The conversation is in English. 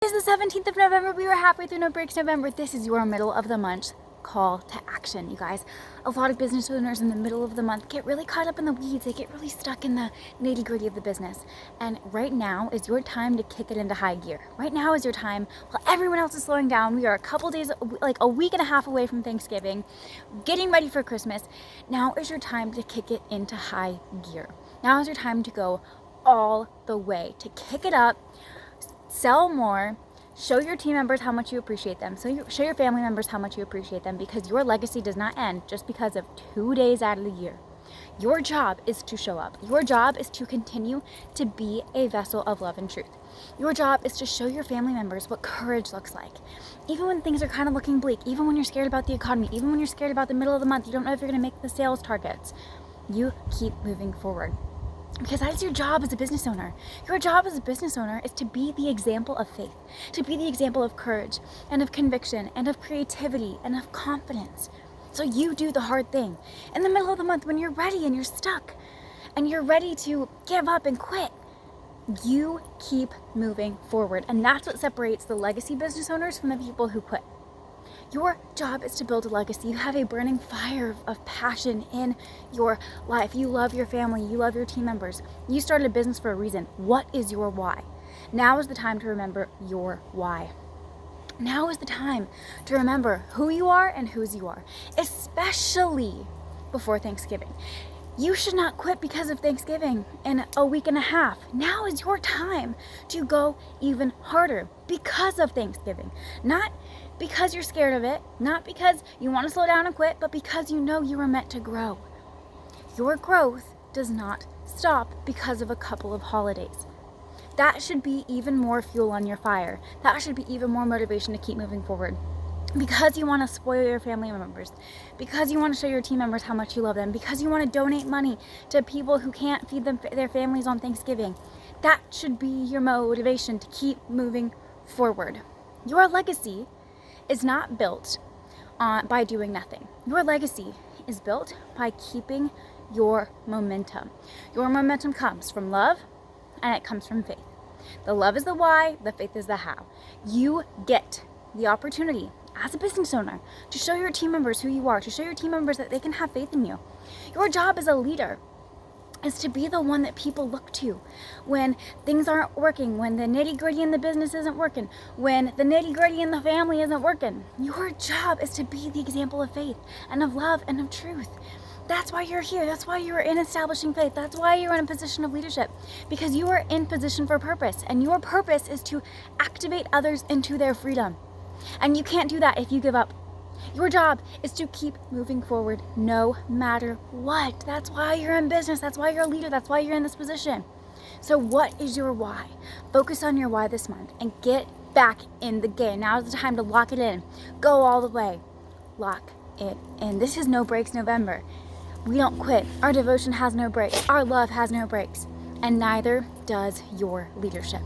is the 17th of November. We were halfway through No Breaks November. This is your middle of the month call to action, you guys. A lot of business owners in the middle of the month get really caught up in the weeds. They get really stuck in the nitty-gritty of the business. And right now is your time to kick it into high gear. Right now is your time while everyone else is slowing down. We are a couple days, like a week and a half away from Thanksgiving, getting ready for Christmas. Now is your time to kick it into high gear. Now is your time to go all the way, to kick it up, sell more, show your team members how much you appreciate them. Show your family members how much you appreciate them, because your legacy does not end just because of 2 days out of the year. Your job is to show up. Your job is to continue to be a vessel of love and truth. Your job is to show your family members what courage looks like. Even when things are kind of looking bleak, even when you're scared about the economy, even when you're scared about the middle of the month, you don't know if you're going to make the sales targets, you keep moving forward. Because that is your job as a business owner. Your job as a business owner is to be the example of faith, to be the example of courage and of conviction and of creativity and of confidence. So you do the hard thing. In the middle of the month when you're ready and you're stuck and you're ready to give up and quit, you keep moving forward. And that's what separates the legacy business owners from the people who quit. Your job is to build a legacy. You have a burning fire of passion in your life. You love your family. You love your team members. You started a business for a reason. What is your why? Now is the time to remember your why. Now is the time to remember who you are and whose you are, especially before Thanksgiving. You should not quit because of Thanksgiving in a week and a half. Now is your time to go even harder because of Thanksgiving. Not because you're scared of it, not because you want to slow down and quit, but because you know you were meant to grow. Your growth does not stop because of a couple of holidays. That should be even more fuel on your fire. That should be even more motivation to keep moving forward. Because you want to spoil your family members, because you want to show your team members how much you love them, because you want to donate money to people who can't feed their families on Thanksgiving. That should be your motivation to keep moving forward. Your legacy is not built by doing nothing. Your legacy is built by keeping your momentum. Your momentum comes from love and it comes from faith. The love is the why, the faith is the how. You get the opportunity as a business owner to show your team members who you are, to show your team members that they can have faith in you. Your job as a leader is to be the one that people look to when things aren't working, when the nitty-gritty in the business isn't working, when the nitty-gritty in the family isn't working. Your job is to be the example of faith and of love and of truth. That's why you're here. That's why you're in establishing faith. That's why you're in a position of leadership, because you are in position for purpose, and your purpose is to activate others into their freedom. And you can't do that if you give up. Your job is to keep moving forward no matter what. That's why you're in business. That's why you're a leader. That's why you're in this position. So what is your why? Focus on your why this month and get back in the game. Now is the time to lock it in. Go all the way. Lock it in. This is No Breaks November. We don't quit. Our devotion has no breaks. Our love has no breaks. And neither does your leadership.